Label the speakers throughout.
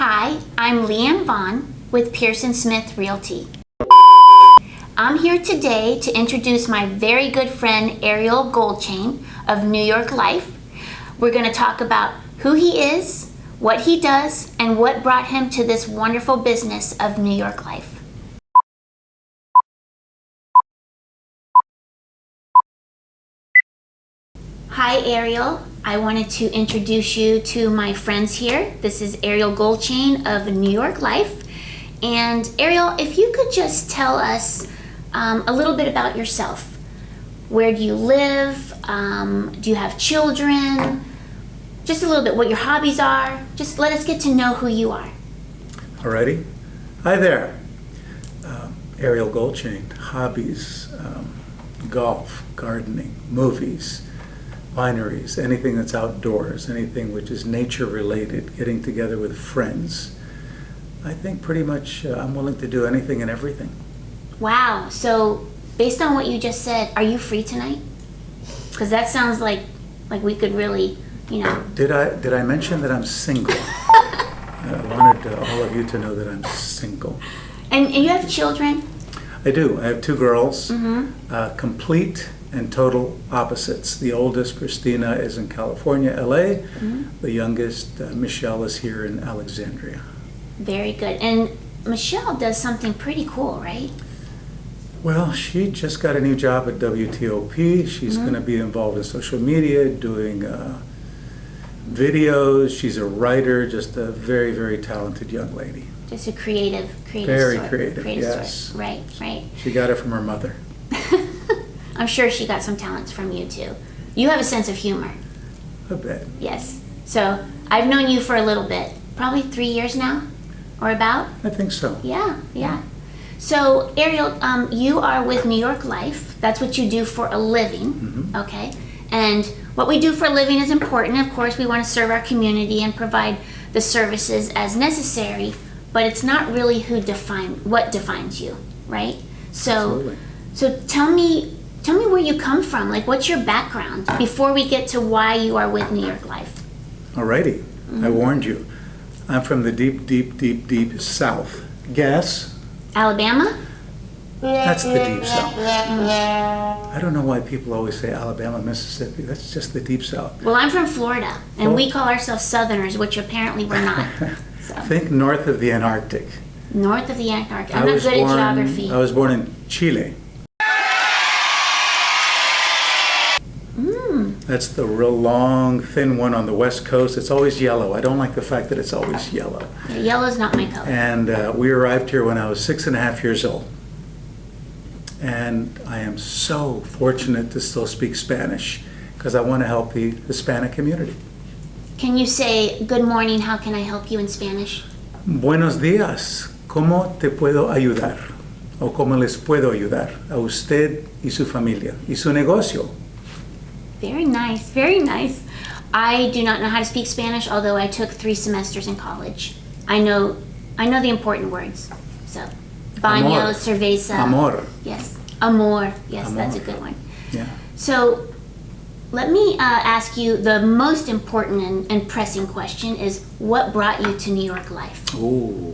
Speaker 1: Hi, I'm Leigh-Anne with Pearson Smith Realty. I'm here today to introduce my very good friend Ariel Goldchain of New York Life. We're going to talk about who he is, what he does, and what brought him to this wonderful business of New York Life. Hi Ariel, I wanted to introduce you to my friends here. This is Ariel Goldchain of New York Life. And Ariel, if you could just tell us a little bit about yourself. Where do you live? Do you have children? Just a little bit what your hobbies are. Just let us get to know who you are.
Speaker 2: Alrighty. Hi there. Ariel Goldchain. Hobbies, golf, gardening, movies, wineries, anything that's outdoors, anything which is nature related, getting together with friends. I think pretty much I'm willing to do anything and everything.
Speaker 1: Wow. So based on what you just said, are you free tonight? Because that sounds like we could really, you know.
Speaker 2: Did I mention that I'm single? I wanted all of you to know that I'm single.
Speaker 1: And you have children?
Speaker 2: I do. I have two girls,
Speaker 1: Mm-hmm.
Speaker 2: complete and total opposites. The oldest, Christina, is in California, LA.
Speaker 1: Mm-hmm.
Speaker 2: The youngest, Michelle, is here in Alexandria.
Speaker 1: Very good. And Michelle does something pretty cool, right?
Speaker 2: Well, she just got a new job at WTOP. She's going to be involved in social media, doing videos. She's a writer, just a very, very talented young lady.
Speaker 1: Just a creative
Speaker 2: Very
Speaker 1: sort.
Speaker 2: creative, yes.
Speaker 1: Sort. Right.
Speaker 2: She got it from her mother.
Speaker 1: I'm sure she got some talents from you too. You have a sense of humor.
Speaker 2: I bet.
Speaker 1: Yes. So I've known you for a little bit, probably 3 years now, or about.
Speaker 2: I think so.
Speaker 1: Yeah. So Ariel, you are with New York Life. That's what you do for a living, okay? And what we do for a living is important. Of course, we want to serve our community and provide the services as necessary, but it's not really what defines you, right?
Speaker 2: Absolutely.
Speaker 1: So tell me where you come from. Like, what's your background before we get to why you are with New York Life?
Speaker 2: Alrighty. I warned you. I'm from the deep, deep, deep, deep South. Guess?
Speaker 1: Alabama?
Speaker 2: That's the deep South. I don't know why people always say Alabama, Mississippi. That's just the deep South.
Speaker 1: Well, I'm from Florida, and we call ourselves Southerners, which apparently we're not. So.
Speaker 2: Think north of the Antarctic.
Speaker 1: North of the Antarctic. I'm not good at geography.
Speaker 2: I was born in Chile. That's the real long, thin one on the west coast. It's always yellow. I don't like the fact that it's always yellow.
Speaker 1: Yeah, yellow's not my color.
Speaker 2: And we arrived here when I was 6.5 years old. And I am so fortunate to still speak Spanish because I want to help the Hispanic community.
Speaker 1: Can you say, good morning, how can I help you in Spanish?
Speaker 2: Buenos días, ¿cómo te puedo ayudar? O cómo les puedo ayudar a usted y su familia y su negocio.
Speaker 1: Very nice, very nice. I do not know how to speak Spanish, although I took 3 semesters in college. I know the important words. So, baño,
Speaker 2: Amor.
Speaker 1: cerveza.
Speaker 2: Amor.
Speaker 1: Yes, amor. Yes,
Speaker 2: Amor.
Speaker 1: that's a good one.
Speaker 2: Yeah.
Speaker 1: So, let me ask you the most important and pressing question is, what brought you to New York Life?
Speaker 2: Oh,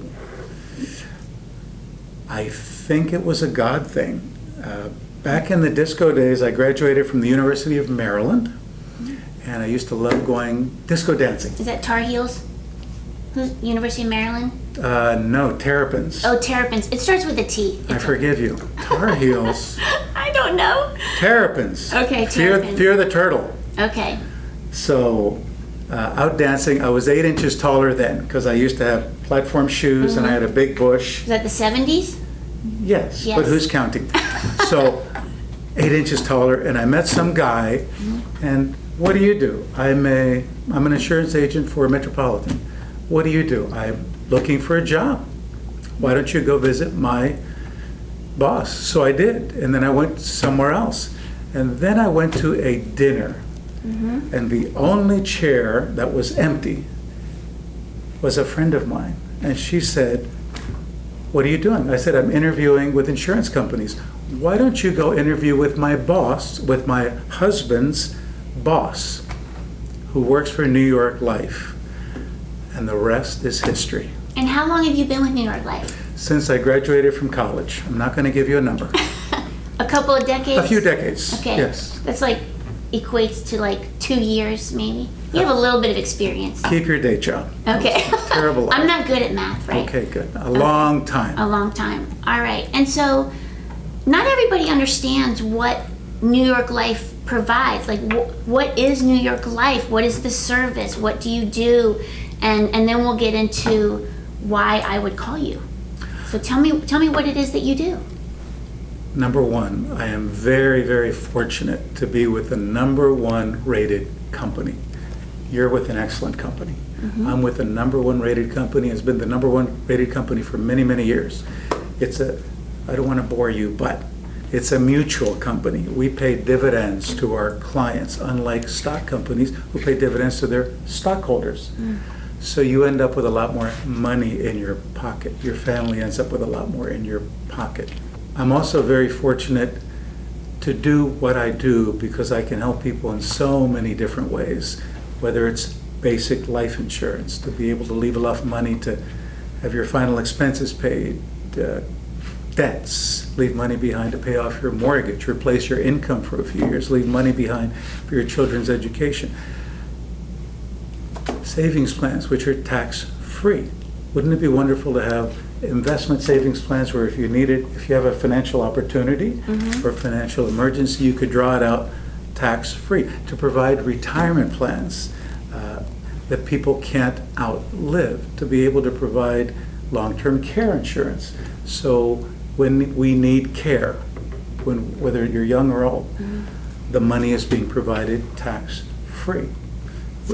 Speaker 2: I think it was a God thing. Back in the disco days, I graduated from the University of Maryland, and I used to love going disco dancing.
Speaker 1: Is that Tar Heels? Who's University of Maryland?
Speaker 2: No, Terrapins.
Speaker 1: Oh, Terrapins. It starts with a T.
Speaker 2: I forgive you. Tar Heels.
Speaker 1: I don't know.
Speaker 2: Terrapins.
Speaker 1: Okay, Terrapins.
Speaker 2: Fear the turtle.
Speaker 1: Okay.
Speaker 2: So, out dancing, I was 8 inches taller then because I used to have platform shoes and I had a big bush.
Speaker 1: Is that the 70s?
Speaker 2: Yes,
Speaker 1: Yes.
Speaker 2: but who's counting? So, 8 inches taller, and I met some guy, and what do? I'm an insurance agent for Metropolitan. What do? I'm looking for a job. Why don't you go visit my boss? So I did, and then I went somewhere else. And then I went to a dinner, and the only chair that was empty was a friend of mine. And she said, what are you doing? I said, I'm interviewing with insurance companies. Why don't you go interview with my boss, with my husband's boss, who works for New York Life? And the rest is history.
Speaker 1: And how long have you been with New York Life?
Speaker 2: Since I graduated from college. I'm not going to give you a number.
Speaker 1: A couple of decades?
Speaker 2: A few decades.
Speaker 1: Okay.
Speaker 2: Yes.
Speaker 1: That's like equates to like 2 years maybe. You have a little bit of experience.
Speaker 2: Keep your day job.
Speaker 1: Okay.
Speaker 2: Terrible life.
Speaker 1: I'm not good at math, right?
Speaker 2: Okay, good. A long time.
Speaker 1: A long time. All right. And so not everybody understands what New York Life provides. Like what is New York Life? What is the service? What do you do? And then we'll get into why I would call you. So tell me what it is that you do.
Speaker 2: Number one, I am very, very fortunate to be with the #1 rated company. You're with an excellent company.
Speaker 1: Mm-hmm.
Speaker 2: I'm with the #1 rated company. It's been the #1 rated company for many, many years. I don't want to bore you, but it's a mutual company. We pay dividends to our clients, unlike stock companies who pay dividends to their stockholders.
Speaker 1: Mm.
Speaker 2: So you end up with a lot more money in your pocket. Your family ends up with a lot more in your pocket. I'm also very fortunate to do what I do because I can help people in so many different ways, whether it's basic life insurance, to be able to leave enough money to have your final expenses paid, debts, leave money behind to pay off your mortgage, replace your income for a few years, leave money behind for your children's education. Savings plans, which are tax-free. Wouldn't it be wonderful to have investment savings plans where if you need it, if you have a financial opportunity
Speaker 1: Mm-hmm.
Speaker 2: or a financial emergency, you could draw it out tax-free, to provide retirement plans that people can't outlive, to be able to provide long-term care insurance. So when we need care, whether you're young or old,
Speaker 1: Mm-hmm.
Speaker 2: the money is being provided tax-free.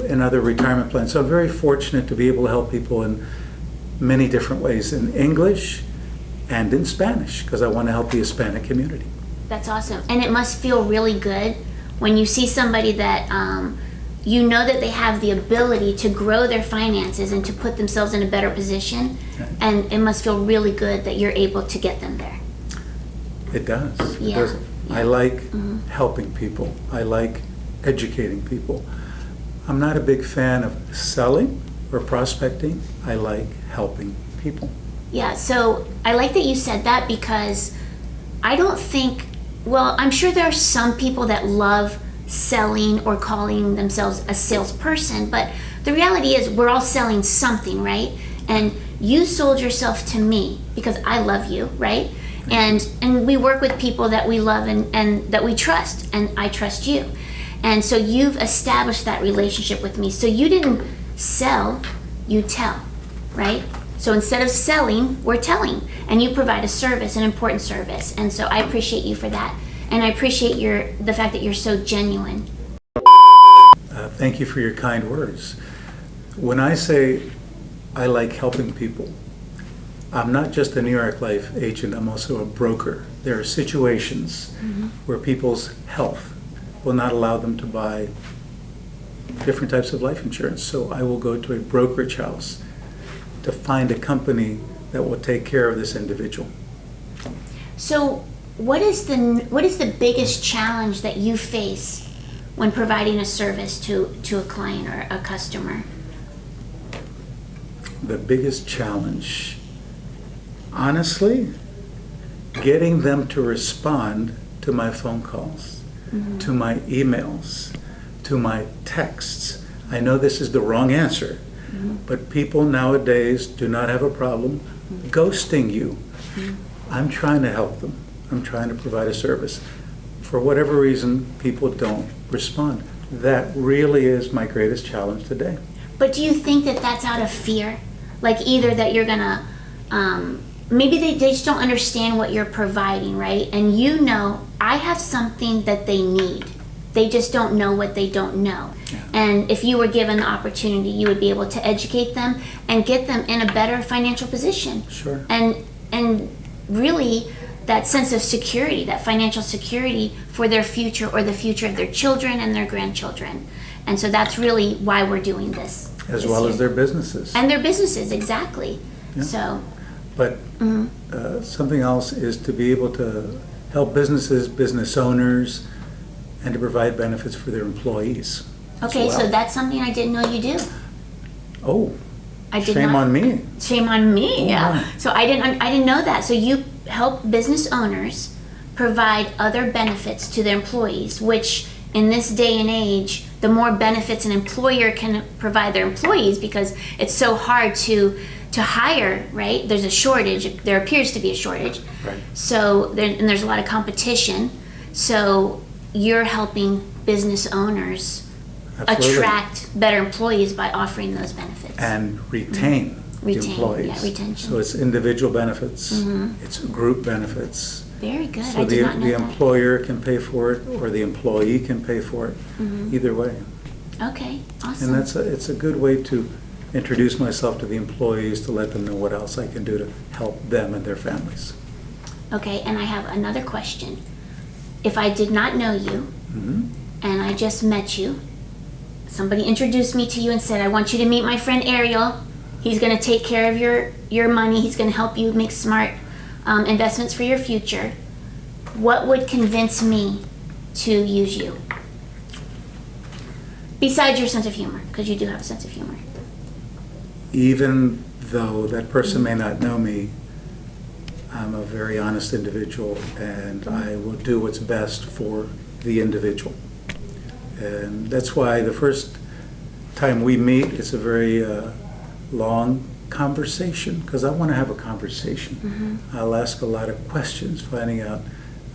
Speaker 2: And other retirement plans. So I'm very fortunate to be able to help people in many different ways, in English and in Spanish, because I want to help the Hispanic community.
Speaker 1: That's awesome. And it must feel really good when you see somebody that you know that they have the ability to grow their finances and to put themselves in a better position.
Speaker 2: Okay.
Speaker 1: And it must feel really good that you're able to get them there.
Speaker 2: It does. It
Speaker 1: Yeah.
Speaker 2: does. I like
Speaker 1: Mhm.
Speaker 2: helping people. I like educating people. I'm not a big fan of selling or prospecting. I like helping people.
Speaker 1: Yeah, so I like that you said that because I don't think, well, I'm sure there are some people that love selling or calling themselves a salesperson, but the reality is we're all selling something, right? And you sold yourself to me because I love you, right? And we work with people that we love and that we trust, and I trust you. And so you've established that relationship with me. So you didn't sell, you tell, right? So instead of selling, we're telling. And you provide a service, an important service. And so I appreciate you for that. And I appreciate the fact that you're so genuine.
Speaker 2: Thank you for your kind words. When I say I like helping people, I'm not just a New York Life agent, I'm also a broker. There are situations where people's health will not allow them to buy different types of life insurance. So I will go to a brokerage house to find a company that will take care of this individual.
Speaker 1: So what is the biggest challenge that you face when providing a service to a client or a customer?
Speaker 2: The biggest challenge, honestly, getting them to respond to my phone calls, to my emails, to my texts. I know this is the wrong answer, but people nowadays do not have a problem ghosting you. I'm trying to help them. I'm trying to provide a service. For whatever reason, people don't respond. That really is my greatest challenge today.
Speaker 1: But do you think that that's out of fear? Like either that you're gonna, maybe they just don't understand what you're providing, right? And you know, I have something that they need. They just don't know what they don't know.
Speaker 2: Yeah.
Speaker 1: And if you were given the opportunity, you would be able to educate them and get them in a better financial position.
Speaker 2: Sure.
Speaker 1: And really, that sense of security, that financial security for their future or the future of their children and their grandchildren. And so that's really why we're doing this.
Speaker 2: As
Speaker 1: this
Speaker 2: well
Speaker 1: year.
Speaker 2: as their businesses.
Speaker 1: And their businesses, exactly.
Speaker 2: Yeah.
Speaker 1: So,
Speaker 2: But something else is to be able to help businesses, business owners, and to provide benefits for their employees. as
Speaker 1: okay,
Speaker 2: well.
Speaker 1: so that's something I didn't know you do.
Speaker 2: Oh,
Speaker 1: I did
Speaker 2: Shame
Speaker 1: not.
Speaker 2: on me.
Speaker 1: Shame on me.
Speaker 2: Oh,
Speaker 1: Yeah.
Speaker 2: my.
Speaker 1: So I didn't know that. So you help business owners provide other benefits to their employees, which in this day and age, the more benefits an employer can provide their employees, because it's so hard to hire, right? There's a shortage. There appears to be a shortage.
Speaker 2: Right.
Speaker 1: So and there's a lot of competition. So you're helping business owners
Speaker 2: Absolutely.
Speaker 1: attract better employees by offering those benefits.
Speaker 2: And retain the
Speaker 1: Retain,
Speaker 2: employees.
Speaker 1: yeah, retention.
Speaker 2: So it's individual benefits, it's group benefits.
Speaker 1: Very good.
Speaker 2: So
Speaker 1: I did not know
Speaker 2: the
Speaker 1: that.
Speaker 2: employer can pay for it, or the employee can pay for it, either way.
Speaker 1: Okay, awesome.
Speaker 2: And it's a good way to introduce myself to the employees, to let them know what else I can do to help them and their families.
Speaker 1: Okay, and I have another question. If I did not know you and I just met you, somebody introduced me to you and said, I want you to meet my friend Ariel. He's going to take care of your money. He's going to help you make smart investments for your future. What would convince me to use you? Besides your sense of humor, because you do have a sense of humor.
Speaker 2: Even though that person may not know me, I'm a very honest individual, and I will do what's best for the individual. And that's why the first time we meet, it's a very long conversation, because I want to have a conversation. I'll ask a lot of questions, finding out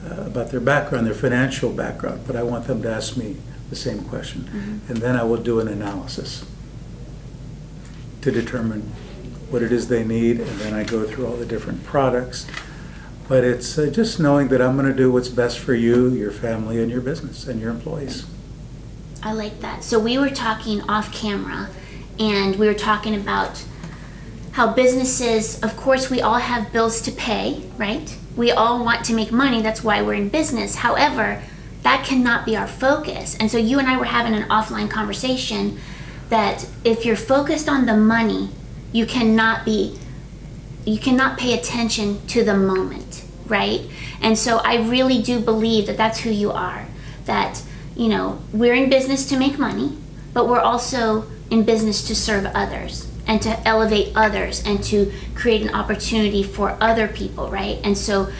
Speaker 2: about their background, their financial background, but I want them to ask me the same question. And then I will do an analysis to determine what it is they need, and then I go through all the different products. But it's just knowing that I'm going to do what's best for you, your family, and your business, and your employees.
Speaker 1: I like that. So we were talking off camera, and we were talking about how businesses, of course, we all have bills to pay, right? We all want to make money. That's why we're in business. However, that cannot be our focus. And so you and I were having an offline conversation that if you're focused on the money, you cannot pay attention to the moment, right? And so I really do believe that that's who you are. That, you know, we're in business to make money, but we're also in business to serve others and to elevate others and to create an opportunity for other people, right? And so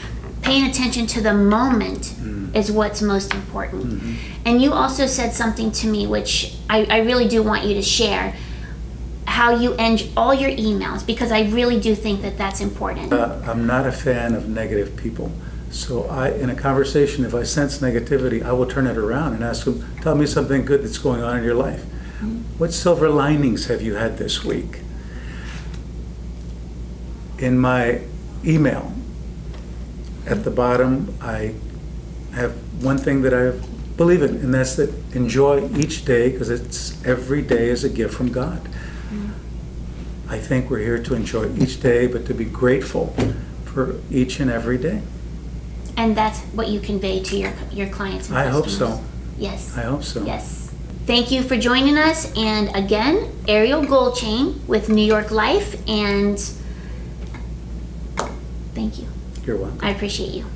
Speaker 1: paying attention to the moment is what's most important. And you also said something to me, which I really do want you to share, how you end all your emails, because I really do think that that's important.
Speaker 2: I'm not a fan of negative people. So in a conversation, if I sense negativity, I will turn it around and ask them, tell me something good that's going on in your life. What silver linings have you had this week? In my email, at the bottom, I have one thing that I believe in, and that's that enjoy each day, because it's every day is a gift from God. I think we're here to enjoy each day, but to be grateful for each and every day.
Speaker 1: And that's what you convey to your clients and
Speaker 2: I hope
Speaker 1: customers.
Speaker 2: so.
Speaker 1: Yes.
Speaker 2: I hope so.
Speaker 1: Yes. Thank you for joining us. And again, Ariel Goldchain with New York Life. And thank you.
Speaker 2: You're welcome.
Speaker 1: I appreciate you.